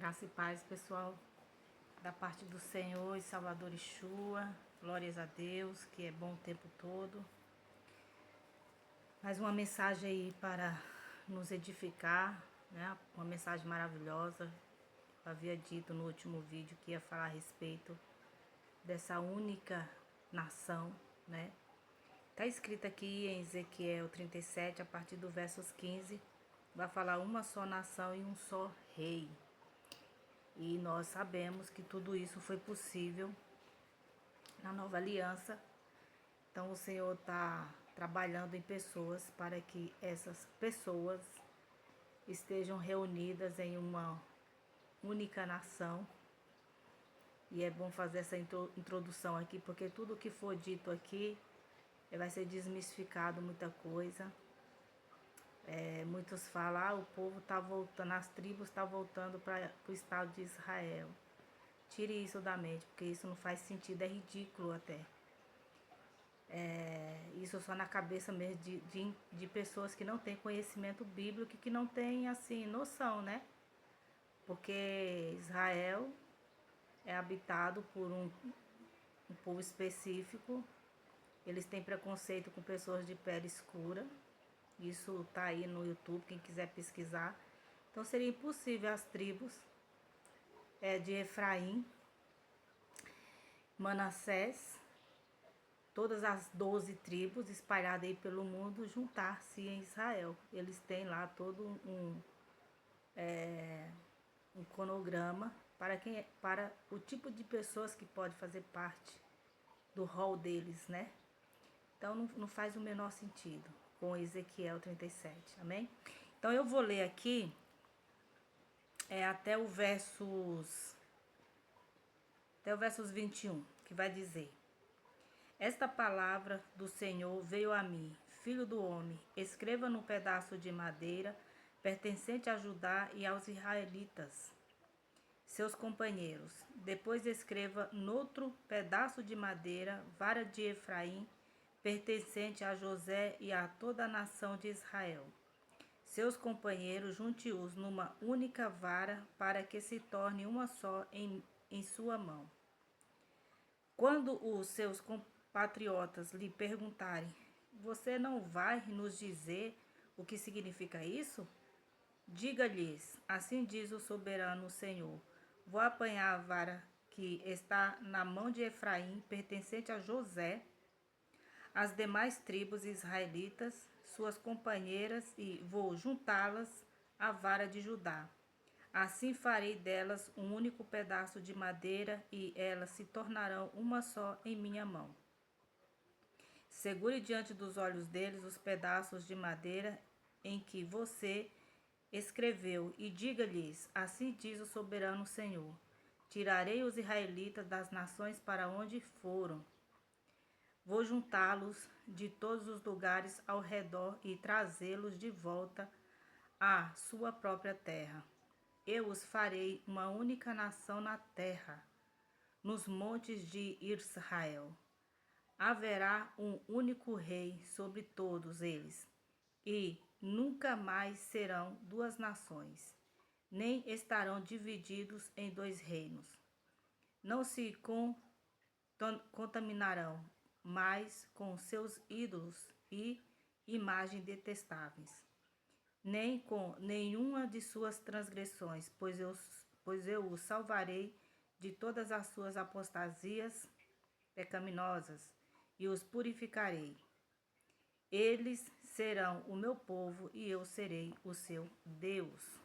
Graça e paz, pessoal, da parte do Senhor e Salvador Yeshua. Glórias a Deus, que é bom o tempo todo. Mais uma mensagem aí para nos edificar, né? Uma mensagem maravilhosa. Eu havia dito no último vídeo que ia falar a respeito dessa única nação, né? Está escrito aqui em Ezequiel 37, a partir do versos 15, vai falar uma só nação e um só rei. E nós sabemos que tudo isso foi possível na nova aliança. Então o Senhor está trabalhando em pessoas para que essas pessoas estejam reunidas em uma única nação. E é bom fazer essa introdução aqui, porque tudo que for dito aqui vai ser desmistificado, muita coisa. Muitos falam, o povo está voltando, as tribos estão voltando para o estado de Israel. Tire isso da mente, porque isso não faz sentido, é ridículo até. Isso só na cabeça mesmo de pessoas que não têm conhecimento bíblico, que não têm, assim, noção, né? Porque Israel é habitado por um povo específico. Eles têm preconceito com pessoas de pele escura. Isso tá aí no YouTube, quem quiser pesquisar. Então seria impossível as tribos de Efraim, Manassés, todas as 12 tribos espalhadas aí pelo mundo, juntar-se em Israel. Eles têm lá todo um cronograma para o tipo de pessoas que pode fazer parte do rol deles, né? Então não faz o menor sentido com Ezequiel 37, amém? Então eu vou ler aqui até o versos 21, que vai dizer: Esta palavra do Senhor veio a mim, filho do homem, escreva no pedaço de madeira pertencente a Judá e aos israelitas, seus companheiros. Depois escreva noutro pedaço de madeira, vara de Efraim, pertencente a José e a toda a nação de Israel. Seus companheiros, junte-os numa única vara, para que se torne uma só em sua mão. Quando os seus compatriotas lhe perguntarem: Você não vai nos dizer o que significa isso? Diga-lhes: Assim diz o soberano Senhor: Vou apanhar a vara que está na mão de Efraim, pertencente a José, as demais tribos israelitas, suas companheiras, e vou juntá-las à vara de Judá. Assim farei delas um único pedaço de madeira, e elas se tornarão uma só em minha mão. Segure diante dos olhos deles os pedaços de madeira em que você escreveu, e diga-lhes: Assim diz o soberano Senhor: Tirarei os israelitas das nações para onde foram. Vou juntá-los de todos os lugares ao redor e trazê-los de volta à sua própria terra. Eu os farei uma única nação na terra, nos montes de Israel. Haverá um único rei sobre todos eles, e nunca mais serão duas nações, nem estarão divididos em dois reinos. Não se contaminarão mais com seus ídolos e imagens detestáveis, nem com nenhuma de suas transgressões, pois eu os salvarei de todas as suas apostasias pecaminosas e os purificarei. Eles serão o meu povo e eu serei o seu Deus.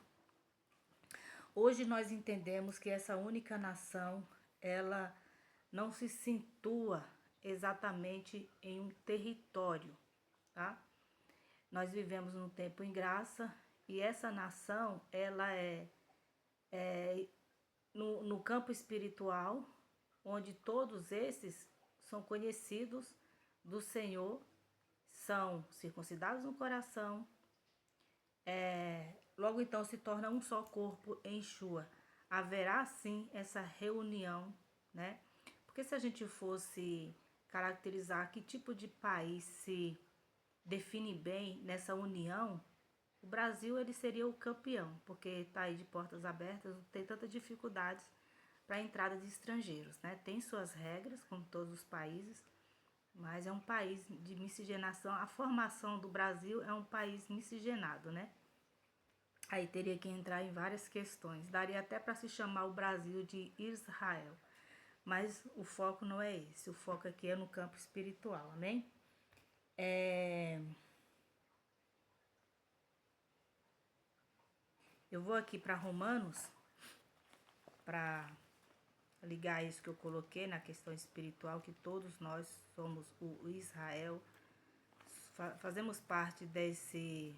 Hoje nós entendemos que essa única nação, ela não se situa exatamente em um território, tá? Nós vivemos num tempo em graça e essa nação, ela no campo espiritual, onde todos esses são conhecidos do Senhor, são circuncidados no coração, logo então se torna um só corpo em Yeshua. Haverá sim essa reunião, né? Porque se a gente fosse caracterizar que tipo de país se define bem nessa união, o Brasil ele seria o campeão, porque está aí de portas abertas, não tem tantas dificuldades para a entrada de estrangeiros, né? Tem suas regras, como todos os países, mas é um país de miscigenação. A formação do Brasil é um país miscigenado, né? Aí teria que entrar em várias questões. Daria até para se chamar o Brasil de Israel. Mas o foco não é esse. O foco aqui é no campo espiritual, amém? Eu vou aqui para Romanos, para ligar isso que eu coloquei na questão espiritual, que todos nós somos o Israel, fazemos parte desse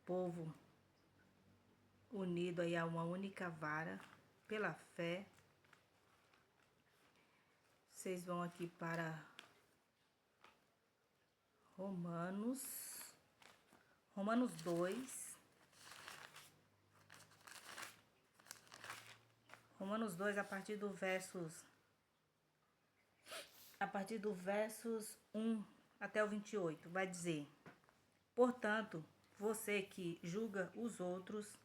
povo unido aí a uma única vara, pela fé. Vocês vão aqui para Romanos 2. Romanos 2, a partir do versos 1 até o 28, vai dizer: portanto, você que julga os outros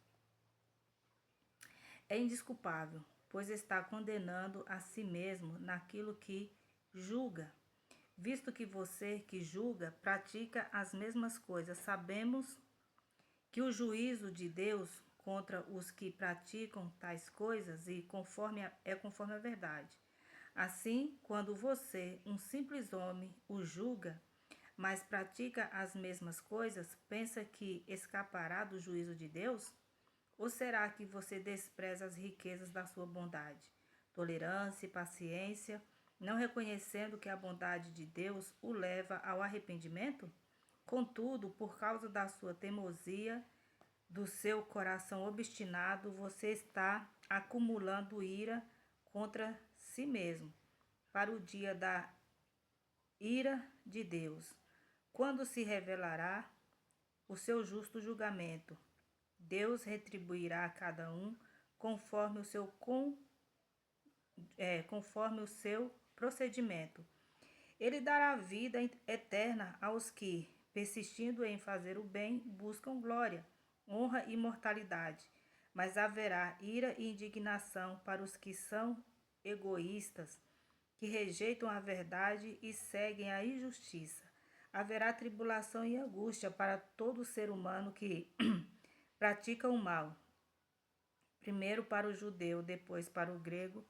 é indesculpável, pois está condenando a si mesmo naquilo que julga. Visto que você que julga pratica as mesmas coisas, sabemos que o juízo de Deus contra os que praticam tais coisas conforme a verdade. Assim, quando você, um simples homem, o julga, mas pratica as mesmas coisas, pensa que escapará do juízo de Deus? Ou será que você despreza as riquezas da sua bondade, tolerância e paciência, não reconhecendo que a bondade de Deus o leva ao arrependimento? Contudo, por causa da sua teimosia, do seu coração obstinado, você está acumulando ira contra si mesmo, para o dia da ira de Deus, quando se revelará o seu justo julgamento. Deus retribuirá a cada um conforme o seu procedimento. Ele dará vida eterna aos que, persistindo em fazer o bem, buscam glória, honra e imortalidade. Mas haverá ira e indignação para os que são egoístas, que rejeitam a verdade e seguem a injustiça. Haverá tribulação e angústia para todo ser humano que pratica o mal. Primeiro para o judeu, depois para o grego.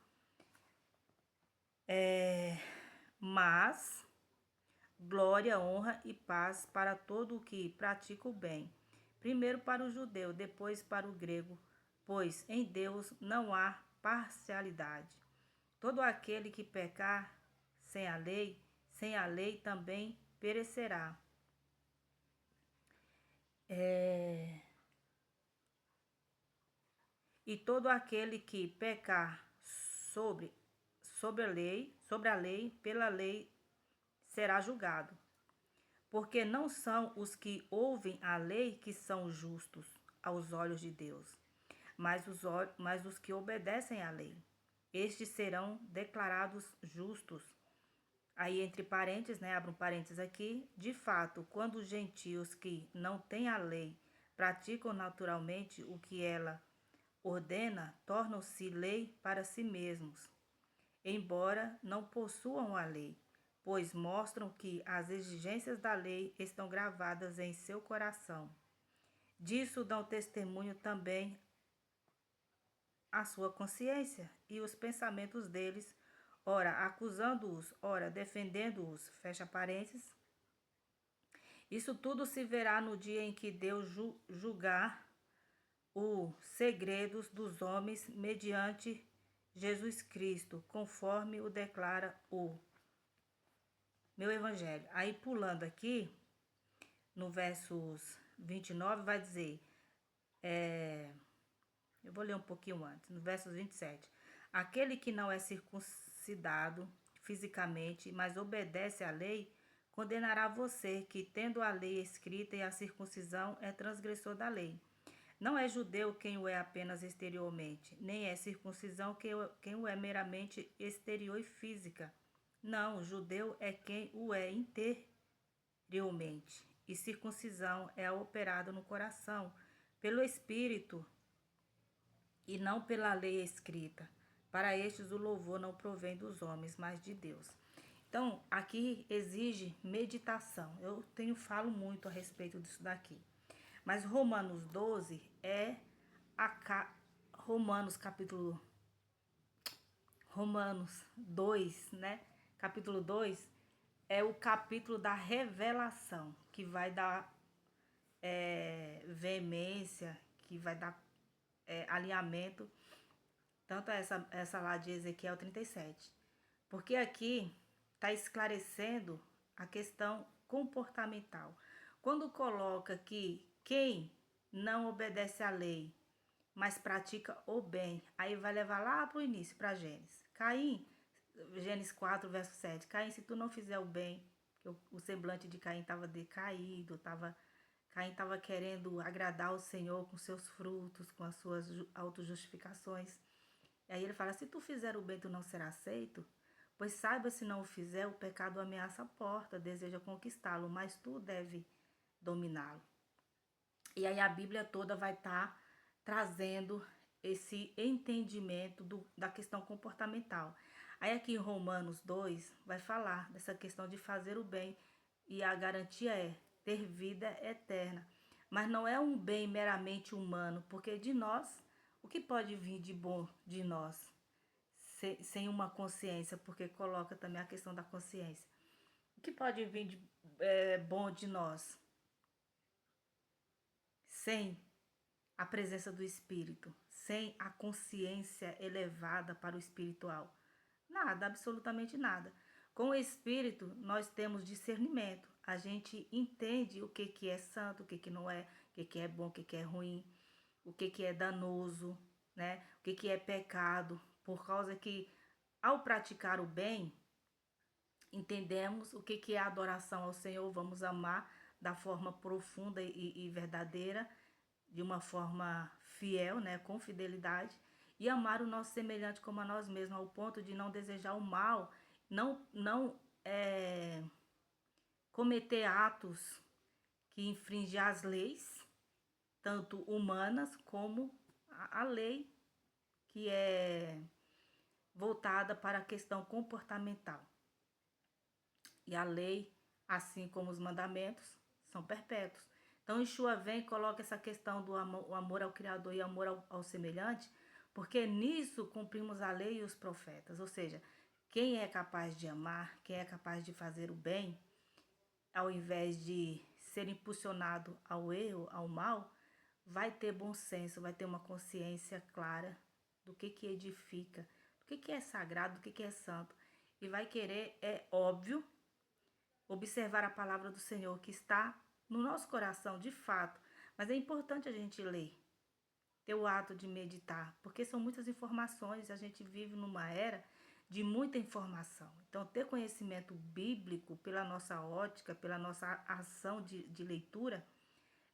Mas glória, honra e paz para todo o que pratica o bem. Primeiro para o judeu, depois para o grego, pois em Deus não há parcialidade. Todo aquele que pecar sem a lei também perecerá. E todo aquele que pecar sobre a lei, pela lei será julgado. Porque não são os que ouvem a lei que são justos aos olhos de Deus, mas os que obedecem à lei. Estes serão declarados justos. Aí, entre parênteses, abro um parênteses aqui. De fato, quando os gentios que não têm a lei praticam naturalmente o que ela ordena, tornam-se lei para si mesmos, embora não possuam a lei, pois mostram que as exigências da lei estão gravadas em seu coração. Disso dão testemunho também a sua consciência e os pensamentos deles, ora acusando-os, ora defendendo-os, fecha parênteses. Isso tudo se verá no dia em que Deus julgar os segredos dos homens mediante Jesus Cristo, conforme o declara o meu evangelho. Aí pulando aqui, no versos 29, vai dizer, eu vou ler um pouquinho antes, no versos 27. Aquele que não é circuncidado fisicamente, mas obedece à lei, condenará você que, tendo a lei escrita e a circuncisão, é transgressor da lei. Não é judeu quem o é apenas exteriormente, nem é circuncisão quem o é meramente exterior e física. Não, judeu é quem o é interiormente, e circuncisão é operada no coração pelo Espírito e não pela lei escrita. Para estes o louvor não provém dos homens, mas de Deus. Então, aqui exige meditação. Eu falo muito a respeito disso daqui. Mas Romanos 12 é Romanos 2, né? Capítulo 2 é o capítulo da revelação, que vai dar veemência, que vai dar alinhamento, tanto a essa lá de Ezequiel 37. Porque aqui está esclarecendo a questão comportamental. Quando coloca que quem não obedece à lei, mas pratica o bem, aí vai levar lá para o início, para Gênesis. Caim, Gênesis 4, verso 7. Caim, se tu não fizer o bem, que o semblante de Caim estava decaído, Caim estava querendo agradar o Senhor com seus frutos, com as suas autojustificações. E aí ele fala, se tu fizer o bem, tu não será aceito? Pois saiba, se não o fizer, o pecado ameaça a porta, deseja conquistá-lo, mas tu deve dominá-lo. E aí a Bíblia toda vai estar trazendo esse entendimento da questão comportamental. Aí aqui em Romanos 2 vai falar dessa questão de fazer o bem, e a garantia é ter vida eterna. Mas não é um bem meramente humano, porque de nós, o que pode vir de bom de nós? Sem uma consciência, porque coloca também a questão da consciência. O que pode vir de bom de nós? Sem a presença do Espírito, sem a consciência elevada para o espiritual. Nada, absolutamente nada. Com o Espírito, nós temos discernimento. A gente entende o que é santo, o que não é, o que é bom, o que é ruim, o que é danoso, né? O que é pecado, por causa que, ao praticar o bem, entendemos o que é adoração ao Senhor, vamos amar da forma profunda e verdadeira, de uma forma fiel, né, com fidelidade, e amar o nosso semelhante como a nós mesmos, ao ponto de não desejar o mal, não cometer atos que infringem as leis, tanto humanas como a lei que é voltada para a questão comportamental. E a lei, assim como os mandamentos, são perpétuos. Então, Yeshua vem e coloca essa questão do amor, o amor ao Criador e amor ao semelhante, porque nisso cumprimos a lei e os profetas. Ou seja, quem é capaz de amar, quem é capaz de fazer o bem, ao invés de ser impulsionado ao erro, ao mal, vai ter bom senso, vai ter uma consciência clara do que edifica, do que é sagrado, do que é santo. E vai querer, é óbvio, observar a palavra do Senhor que está no nosso coração, de fato. Mas é importante a gente ler, ter o ato de meditar, porque são muitas informações, a gente vive numa era de muita informação. Então, ter conhecimento bíblico pela nossa ótica, pela nossa ação de leitura,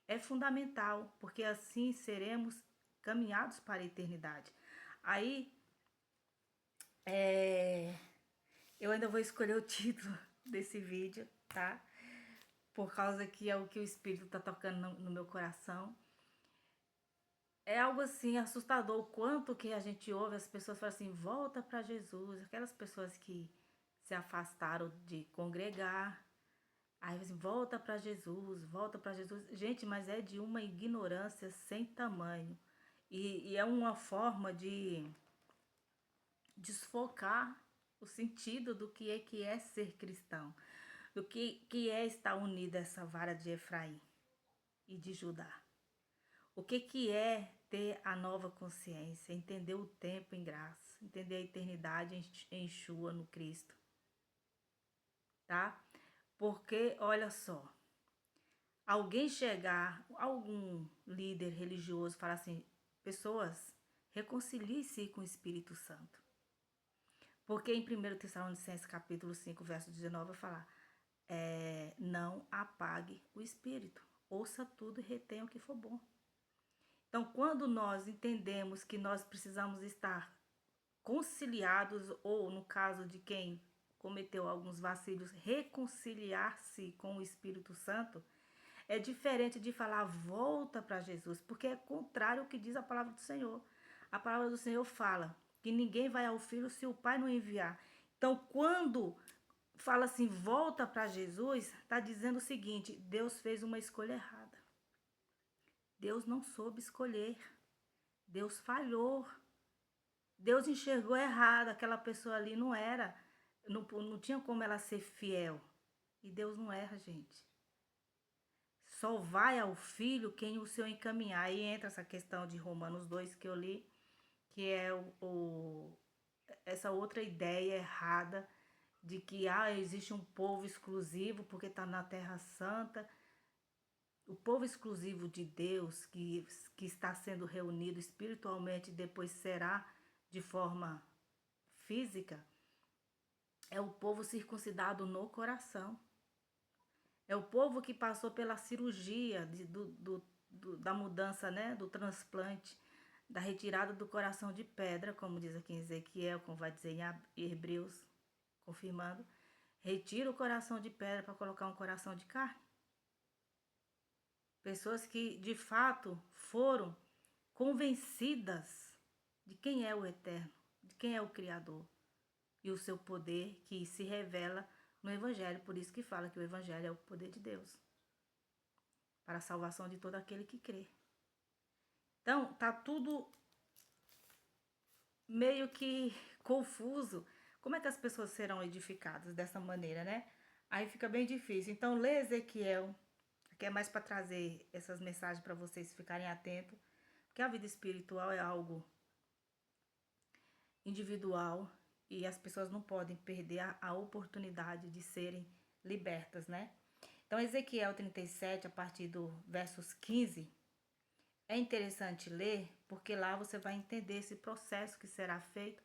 é fundamental, porque assim seremos caminhados para a eternidade. Aí, eu ainda vou escolher o título desse vídeo, tá? Por causa que é o que o Espírito tá tocando no meu coração. É algo assim assustador, o quanto que a gente ouve as pessoas falam assim, volta para Jesus, aquelas pessoas que se afastaram de congregar, aí assim, volta para Jesus, volta para Jesus. Gente, mas é de uma ignorância sem tamanho. E é uma forma de desfocar o sentido do que é ser cristão, do que é estar unido a essa vara de Efraim e de Judá. O que é ter a nova consciência, entender o tempo em graça, entender a eternidade em Yeshua, no Cristo, tá? Porque, olha só, alguém chegar, algum líder religioso falar assim, pessoas, reconcilie-se com o Espírito Santo. Porque em 1 Tessalonicenses capítulo 5, verso 19, vai falar, não apague o Espírito, ouça tudo e retenha o que for bom. Então, quando nós entendemos que nós precisamos estar conciliados, ou no caso de quem cometeu alguns vacilos, reconciliar-se com o Espírito Santo, é diferente de falar volta para Jesus, porque é contrário ao que diz a palavra do Senhor. A palavra do Senhor fala que ninguém vai ao Filho se o Pai não enviar. Então, quando fala assim, volta para Jesus, está dizendo o seguinte: Deus fez uma escolha errada. Deus não soube escolher. Deus falhou. Deus enxergou errado. Aquela pessoa ali não tinha como ela ser fiel. E Deus não erra, gente. Só vai ao Filho quem o Senhor encaminhar. Aí entra essa questão de Romanos 2 que eu li, que é essa outra ideia errada de que existe um povo exclusivo porque está na Terra Santa. O povo exclusivo de Deus que está sendo reunido espiritualmente e depois será de forma física, é o povo circuncidado no coração. É o povo que passou pela cirurgia da mudança, né, do transplante, da retirada do coração de pedra, como diz aqui em Ezequiel, como vai dizer em Hebreus, confirmando. Retira o coração de pedra para colocar um coração de carne. Pessoas que de fato foram convencidas de quem é o Eterno, de quem é o Criador e o seu poder que se revela no Evangelho. Por isso que fala que o Evangelho é o poder de Deus para a salvação de todo aquele que crê. Então, tá tudo meio que confuso. Como é que as pessoas serão edificadas dessa maneira, né? Aí fica bem difícil. Então, lê Ezequiel, que é mais para trazer essas mensagens para vocês ficarem atentos, porque a vida espiritual é algo individual e as pessoas não podem perder a oportunidade de serem libertas, né? Então, Ezequiel 37, a partir do versos 15, é interessante ler, porque lá você vai entender esse processo que será feito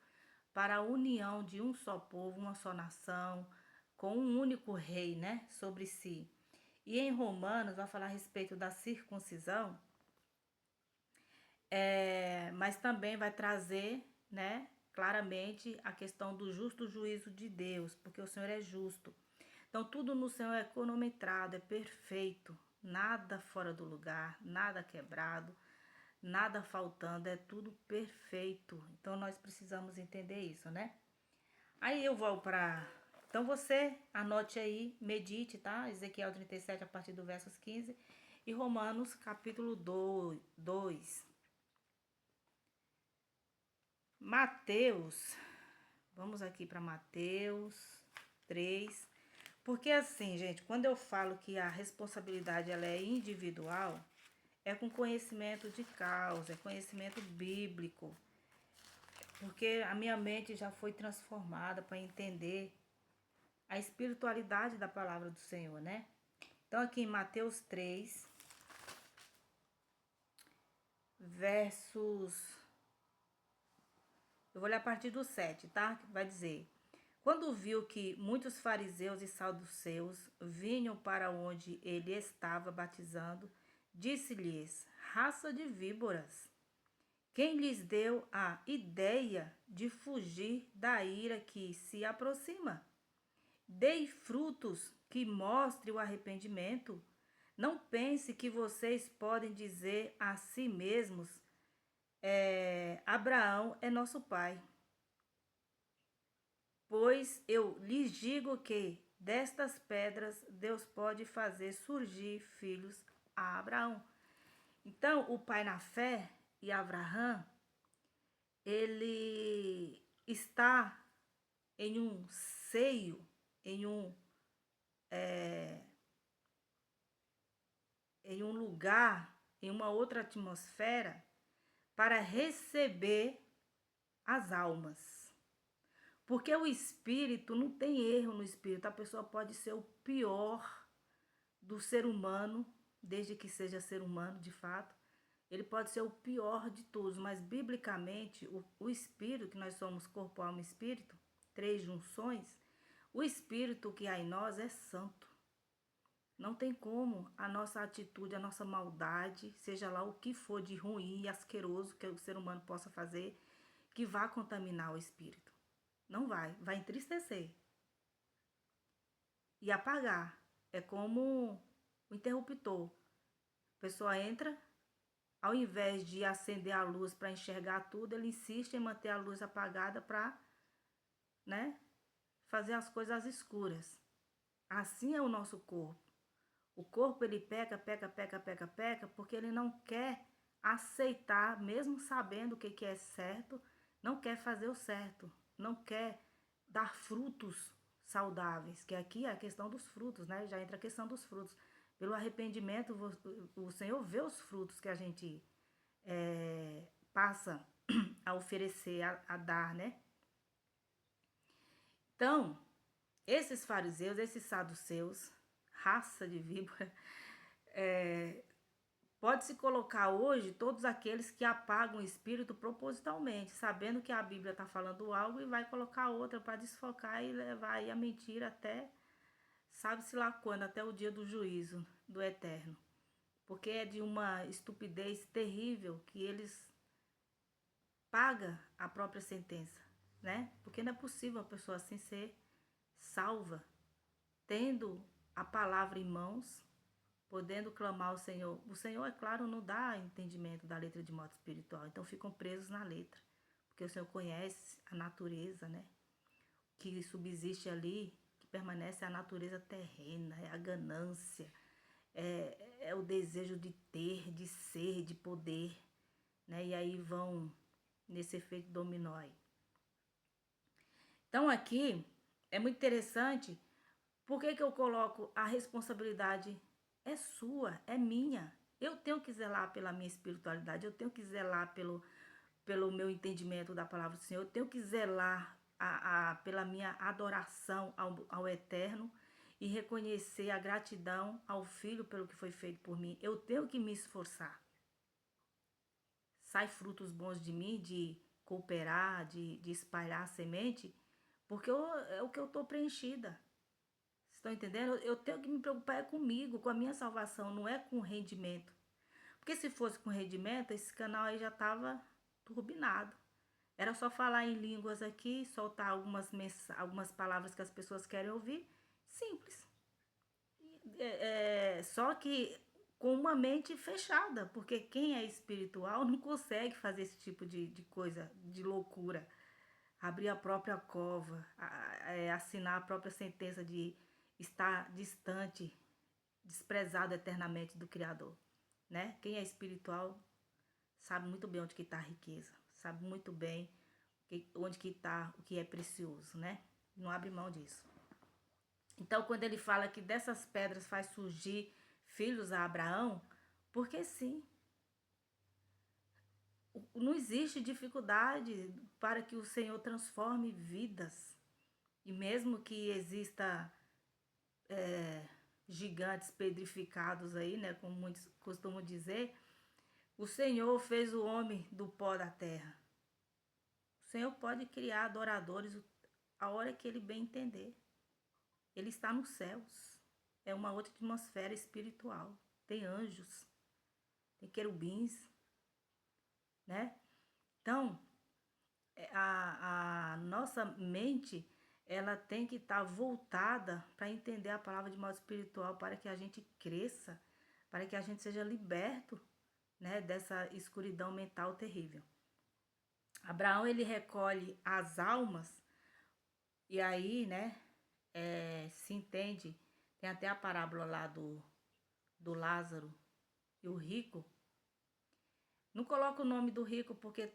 para a união de um só povo, uma só nação, com um único rei, né, sobre si. E em Romanos vai falar a respeito da circuncisão, mas também vai trazer, né, claramente a questão do justo juízo de Deus, porque o Senhor é justo. Então, tudo no Senhor é cronometrado, é perfeito, nada fora do lugar, nada quebrado, nada faltando, é tudo perfeito. Então, nós precisamos entender isso, né? Aí eu vou para... Então, você anote aí, medite, tá? Ezequiel 37, a partir do versos 15, e Romanos, capítulo 2. Mateus, vamos aqui para Mateus 3. Porque assim, gente, quando eu falo que a responsabilidade ela é individual, é com conhecimento de causa, é conhecimento bíblico. Porque a minha mente já foi transformada para entender a espiritualidade da palavra do Senhor, né? Então aqui em Mateus 3, versos... Eu vou ler a partir do 7, tá? Vai dizer: quando viu que muitos fariseus e saduceus vinham para onde ele estava batizando, disse-lhes: raça de víboras, quem lhes deu a ideia de fugir da ira que se aproxima? Dei frutos que mostrem o arrependimento. Não pense que vocês podem dizer a si mesmos: Abraão é nosso pai. Pois eu lhes digo que destas pedras Deus pode fazer surgir filhos a Abraão. Então, o pai na fé e Abraão, ele está em um seio, em um lugar, em uma outra atmosfera, para receber as almas. Porque o espírito, não tem erro no espírito. A pessoa pode ser o pior do ser humano, desde que seja ser humano de fato. Ele pode ser o pior de todos, mas biblicamente, o espírito, que nós somos corpo, alma e espírito, 3 junções, o espírito que há em nós é santo. Não tem como a nossa atitude, a nossa maldade, seja lá o que for de ruim e asqueroso que o ser humano possa fazer, que vá contaminar o espírito. Não vai entristecer e apagar. É como o interruptor. A pessoa entra, ao invés de acender a luz para enxergar tudo, ele insiste em manter a luz apagada para, né, fazer as coisas às escuras. Assim é o nosso corpo. O corpo ele peca, porque ele não quer aceitar, mesmo sabendo o que é certo, não quer fazer o certo, não quer dar frutos saudáveis, que aqui é a questão dos frutos, né? Já entra a questão dos frutos. Pelo arrependimento, o Senhor vê os frutos que a gente passa a oferecer, a dar, né? Então, esses fariseus, esses saduceus, raça de víbora, pode-se colocar hoje todos aqueles que apagam o espírito propositalmente, sabendo que a Bíblia está falando algo e vai colocar outra para desfocar e levar aí a mentira até, sabe-se lá quando, até o dia do juízo do eterno. Porque é de uma estupidez terrível que eles pagam a própria sentença, né? Porque não é possível uma pessoa assim ser salva, tendo a palavra em mãos, podendo clamar ao Senhor. O Senhor, é claro, não dá entendimento da letra de modo espiritual, então ficam presos na letra, porque o Senhor conhece a natureza, né? Que subsiste ali, que permanece a natureza terrena, é a ganância, é o desejo de ter, de ser, de poder, né? E aí vão nesse efeito dominó aí. Então aqui é muito interessante. Por que eu coloco a responsabilidade é sua, é minha. Eu tenho que zelar pela minha espiritualidade, eu tenho que zelar pelo meu entendimento da palavra do Senhor, eu tenho que zelar pela minha adoração ao Eterno e reconhecer a gratidão ao Filho pelo que foi feito por mim. Eu tenho que me esforçar. Sai frutos bons de mim, de cooperar, de espalhar a semente, porque é o que eu estou preenchida. Estão entendendo? Eu tenho que me preocupar comigo, com a minha salvação, não é com o rendimento. Porque se fosse com rendimento, esse canal aí já estava turbinado. Era só falar em línguas aqui, soltar algumas palavras que as pessoas querem ouvir. Simples. Só que com uma mente fechada, porque quem é espiritual não consegue fazer esse tipo de coisa, de loucura. Abrir a própria cova, assinar a própria sentença de estar distante, desprezado eternamente do Criador, né? Quem é espiritual sabe muito bem onde que está a riqueza, sabe muito bem onde que está o que é precioso, né? Não abre mão disso. Então, quando ele fala que dessas pedras faz surgir filhos a Abraão, porque sim, não existe dificuldade para que o Senhor transforme vidas. E mesmo que exista gigantes pedrificados aí, né, como muitos costumam dizer, o Senhor fez o homem do pó da terra. O Senhor pode criar adoradores a hora que ele bem entender. Ele está nos céus. É uma outra atmosfera espiritual. Tem anjos, tem querubins, né? Então, a nossa mente, ela tem que estar voltada para entender a palavra de modo espiritual, para que a gente cresça, para que a gente seja liberto, né, dessa escuridão mental terrível. Abraão, ele recolhe as almas, e aí, né, se entende, tem até a parábola lá do Lázaro e o rico. Não coloca o nome do rico porque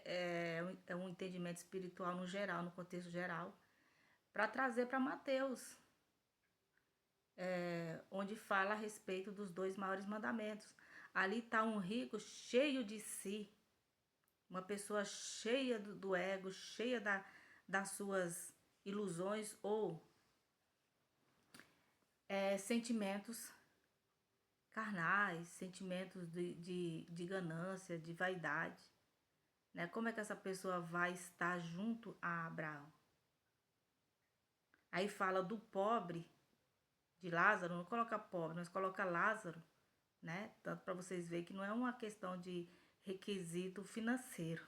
é um entendimento espiritual no geral, no contexto geral, para trazer para Mateus, onde fala a respeito dos 2 maiores mandamentos. Ali está um rico cheio de si, uma pessoa cheia do ego, cheia das suas ilusões ou sentimentos carnais, sentimentos de ganância, de vaidade. Né? Como é que essa pessoa vai estar junto a Abraão? Aí fala do pobre, de Lázaro, não coloca pobre, mas coloca Lázaro, né? Tanto para vocês verem que não é uma questão de requisito financeiro.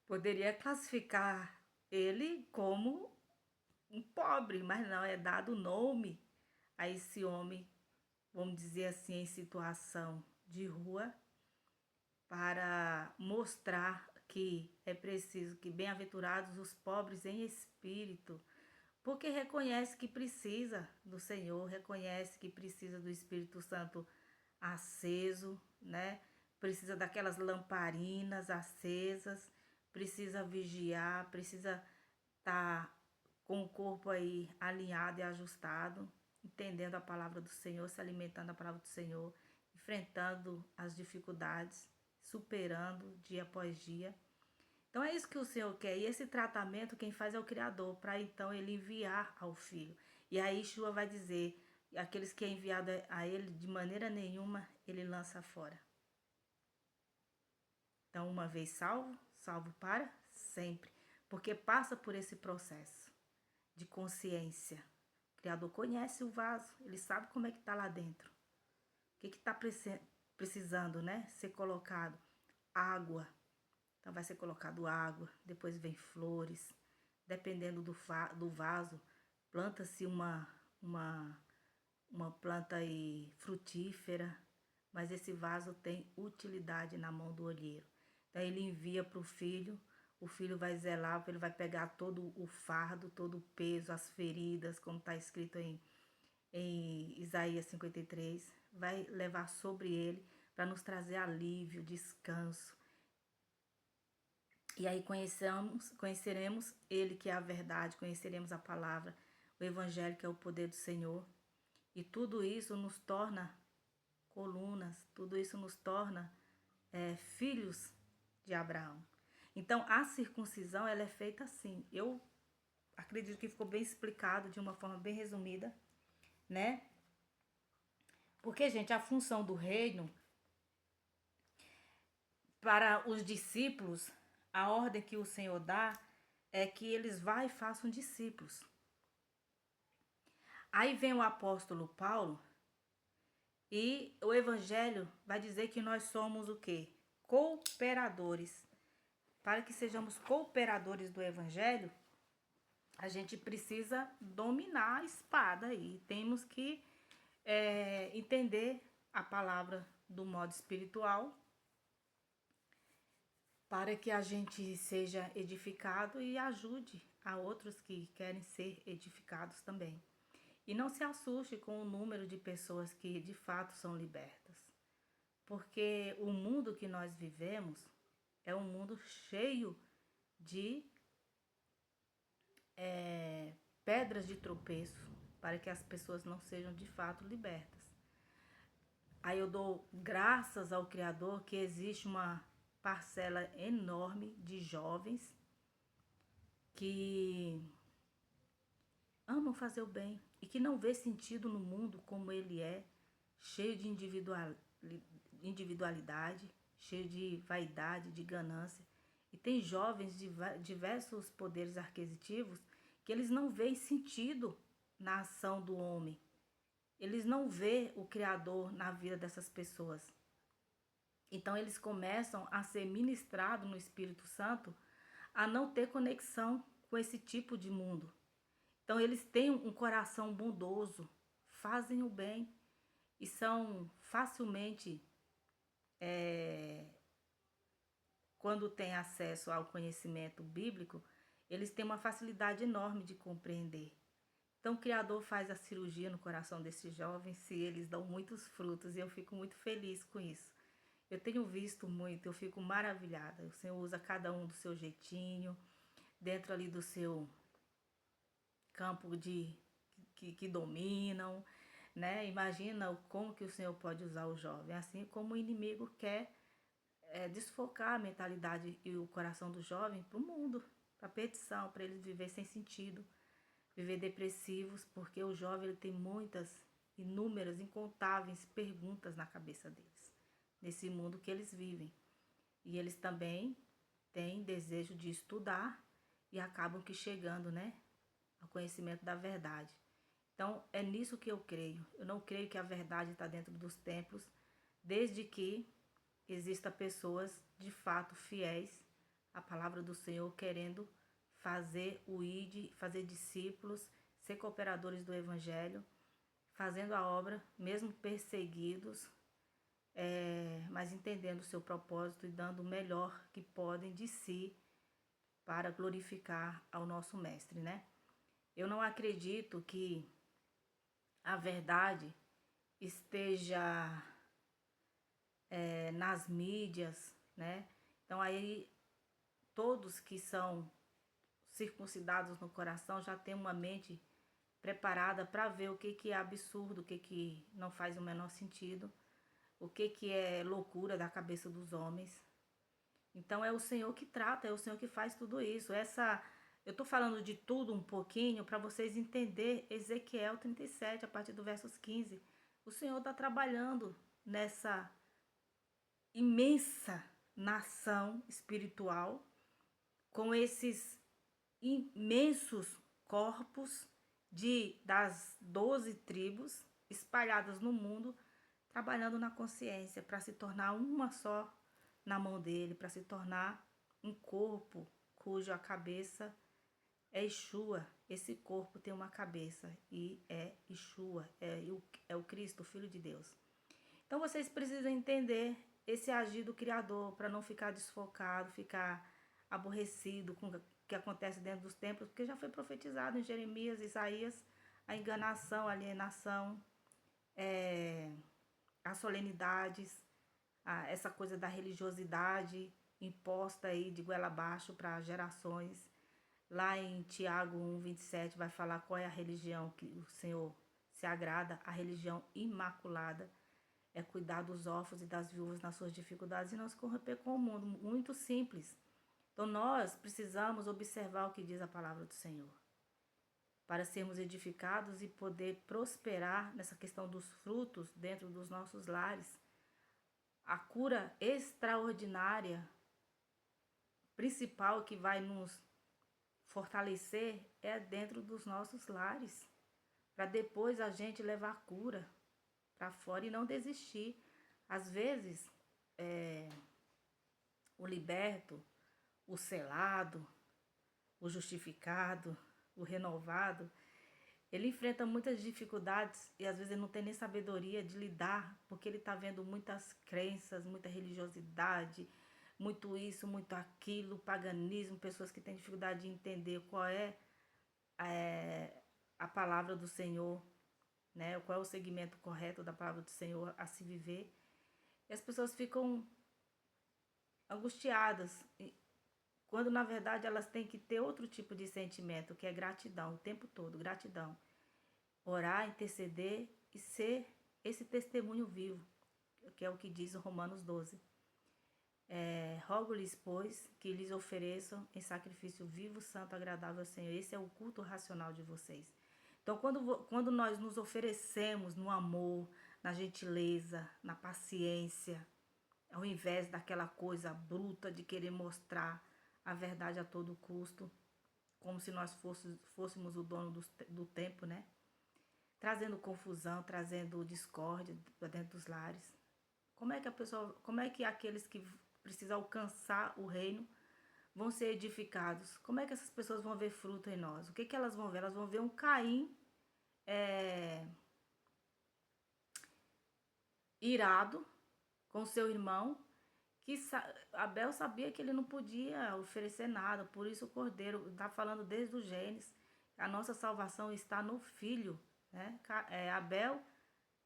Poderia classificar ele como um pobre, mas não, é dado nome a esse homem vamos dizer assim, em situação de rua, para mostrar que é preciso que bem-aventurados os pobres em espírito, porque reconhece que precisa do Senhor, reconhece que precisa do Espírito Santo aceso, né? Precisa daquelas lamparinas acesas, precisa vigiar, precisa estar com o corpo aí alinhado e ajustado, entendendo a palavra do Senhor, se alimentando da palavra do Senhor, enfrentando as dificuldades, superando dia após dia. Então é isso que o Senhor quer. E esse tratamento quem faz é o Criador, para então ele enviar ao Filho. E aí Yeshua vai dizer, aqueles que é enviado a ele, de maneira nenhuma ele lança fora. Então, uma vez salvo, salvo para sempre. Porque passa por esse processo de consciência. O Criador conhece o vaso, ele sabe como é que está lá dentro. O que está precisando, né? Ser colocado? Água. Então vai ser colocado água, depois vem flores. Dependendo do vaso, planta-se uma planta aí frutífera, mas esse vaso tem utilidade na mão do olheiro. Então ele envia para o filho vai zelar, ele vai pegar todo o fardo, todo o peso, as feridas, como está escrito em Isaías 53, vai levar sobre ele para nos trazer alívio, descanso. E aí conheceremos ele que é a verdade, conheceremos a palavra, o evangelho que é o poder do Senhor. E tudo isso nos torna colunas, tudo isso nos torna filhos de Abraão. Então a circuncisão ela é feita assim. Eu acredito que ficou bem explicado de uma forma bem resumida, né? Porque, gente, a função do reino para os discípulos, a ordem que o Senhor dá é que eles vá e façam discípulos. Aí vem o apóstolo Paulo e o evangelho vai dizer que nós somos o quê? Cooperadores. Para que sejamos cooperadores do evangelho, a gente precisa dominar a espada e temos que entender a palavra do modo espiritual para que a gente seja edificado e ajude a outros que querem ser edificados também. E não se assuste com o número de pessoas que de fato são libertas, porque o mundo que nós vivemos é um mundo cheio de pedras de tropeço para que as pessoas não sejam de fato libertas. Aí eu dou graças ao Criador que existe uma parcela enorme de jovens que amam fazer o bem e que não vê sentido no mundo como ele é, cheio de individualidade, cheio de vaidade, de ganância. E tem jovens de diversos poderes aquisitivos que eles não veem sentido na ação do homem. Eles não veem o Criador na vida dessas pessoas. Então eles começam a ser ministrados no Espírito Santo a não ter conexão com esse tipo de mundo. Então eles têm um coração bondoso, fazem o bem e são facilmente, quando têm acesso ao conhecimento bíblico, eles têm uma facilidade enorme de compreender. Então o Criador faz a cirurgia no coração desses jovens e eles dão muitos frutos e eu fico muito feliz com isso. Eu tenho visto muito, eu fico maravilhada. O Senhor usa cada um do seu jeitinho, dentro ali do seu campo que dominam, né? Imagina como que o Senhor pode usar o jovem, assim como o inimigo quer desfocar a mentalidade e o coração do jovem para o mundo, para a perdição, para eles viver sem sentido, viver depressivos, porque o jovem ele tem muitas, inúmeras, incontáveis perguntas na cabeça deles, nesse mundo que eles vivem. E eles também têm desejo de estudar e acabam que chegando, né, ao conhecimento da verdade. Então, é nisso que eu creio. Eu não creio que a verdade está dentro dos templos, desde que exista pessoas de fato fiéis à palavra do Senhor, querendo fazer o ID, fazer discípulos, ser cooperadores do Evangelho, fazendo a obra, mesmo perseguidos, mas entendendo o seu propósito e dando o melhor que podem de si para glorificar ao nosso Mestre, né? Eu não acredito que a verdade esteja nas mídias, né? Então aí todos que são circuncidados no coração já têm uma mente preparada para ver o que é absurdo, o que não faz o menor sentido, o que é loucura da cabeça dos homens. Então é o Senhor que trata, é o Senhor que faz tudo isso. Eu estou falando de tudo um pouquinho para vocês entenderem Ezequiel 37, a partir do versos 15. O Senhor está trabalhando nessa imensa nação espiritual, com esses imensos corpos das 12 tribos espalhadas no mundo, trabalhando na consciência para se tornar uma só na mão dele, para se tornar um corpo cuja cabeça é Yeshua. Esse corpo tem uma cabeça e é Yeshua, é o Cristo, o Filho de Deus. Então vocês precisam entender esse agir do Criador para não ficar desfocado, ficar aborrecido com o que acontece dentro dos templos, porque já foi profetizado em Jeremias, Isaías, a enganação, a alienação, as solenidades, essa coisa da religiosidade imposta aí de goela abaixo para gerações. Lá em Tiago 1:27 vai falar qual é a religião que o Senhor se agrada, a religião imaculada. É cuidar dos órfãos e das viúvas nas suas dificuldades e não se corromper com o mundo. Muito simples. Então nós precisamos observar o que diz a palavra do Senhor, para sermos edificados e poder prosperar nessa questão dos frutos dentro dos nossos lares. A cura extraordinária, principal, que vai nos fortalecer é dentro dos nossos lares, para depois a gente levar a cura para fora e não desistir. Às vezes, o liberto, o selado, o justificado, o renovado, ele enfrenta muitas dificuldades e às vezes ele não tem nem sabedoria de lidar, porque ele está vendo muitas crenças, muita religiosidade, muito isso, muito aquilo, paganismo, pessoas que têm dificuldade de entender qual é a palavra do Senhor, né? Qual é o segmento correto da palavra do Senhor a se viver. E as pessoas ficam angustiadas, quando na verdade elas têm que ter outro tipo de sentimento, que é gratidão, o tempo todo, gratidão. Orar, interceder e ser esse testemunho vivo, que é o que diz o Romanos 12. Rogo-lhes, pois, que lhes ofereçam em sacrifício vivo, santo, agradável ao Senhor. Esse é o culto racional de vocês. Então, quando nós nos oferecemos no amor, na gentileza, na paciência, ao invés daquela coisa bruta de querer mostrar a verdade a todo custo, como se nós fôssemos o dono do tempo, né? Trazendo confusão, trazendo discórdia dentro dos lares. Como é que aqueles que precisam alcançar o reino vão ser edificados? Como é que essas pessoas vão ver fruto em nós? O que elas vão ver? Elas vão ver um Caim irado com seu irmão, que Abel sabia que ele não podia oferecer nada, por isso o cordeiro, está falando desde o Gênesis, a nossa salvação está no Filho, né? Abel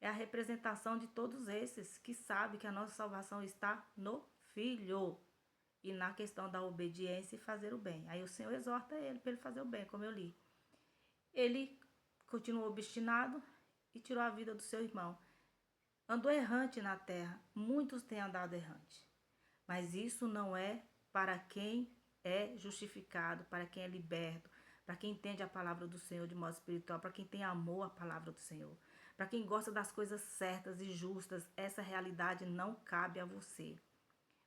é a representação de todos esses que sabem que a nossa salvação está no Filho e na questão da obediência e fazer o bem. Aí o Senhor exorta ele para ele fazer o bem, como eu li. Ele continuou obstinado e tirou a vida do seu irmão. Andou errante na terra, muitos têm andado errante. Mas isso não é para quem é justificado, para quem é liberto, para quem entende a palavra do Senhor de modo espiritual, para quem tem amor à palavra do Senhor, para quem gosta das coisas certas e justas. Essa realidade não cabe a você.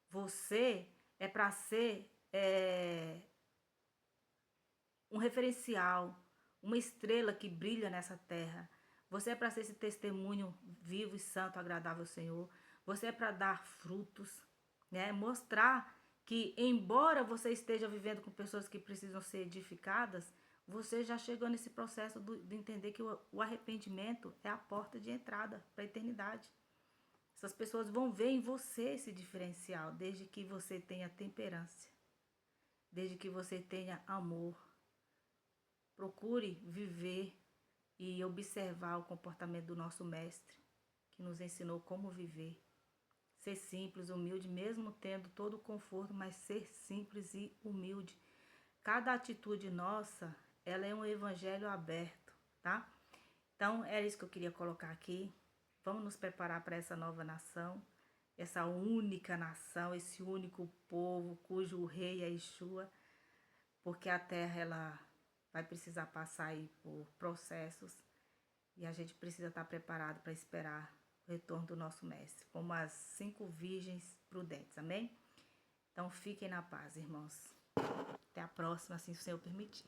Você é para ser um referencial, uma estrela que brilha nessa terra. Você é para ser esse testemunho vivo e santo, agradável ao Senhor. Você é para dar frutos, né? Mostrar que, embora você esteja vivendo com pessoas que precisam ser edificadas, Você já chegou nesse processo de entender que o arrependimento é a porta de entrada para a eternidade. Essas pessoas vão ver em você esse diferencial, desde que você tenha temperança, desde que você tenha amor. Procure viver e observar o comportamento do nosso mestre, que nos ensinou como viver. Ser simples, humilde, mesmo tendo todo o conforto, mas ser simples e humilde. Cada atitude nossa, ela é um evangelho aberto, tá? Então, era isso que eu queria colocar aqui. Vamos nos preparar para essa nova nação, essa única nação, esse único povo cujo rei é Yeshua, porque a terra ela vai precisar passar aí por processos e a gente precisa estar preparado para esperar o retorno do nosso mestre, como as 5 virgens prudentes, amém? Então fiquem na paz, irmãos. Até a próxima, assim o Senhor permitir.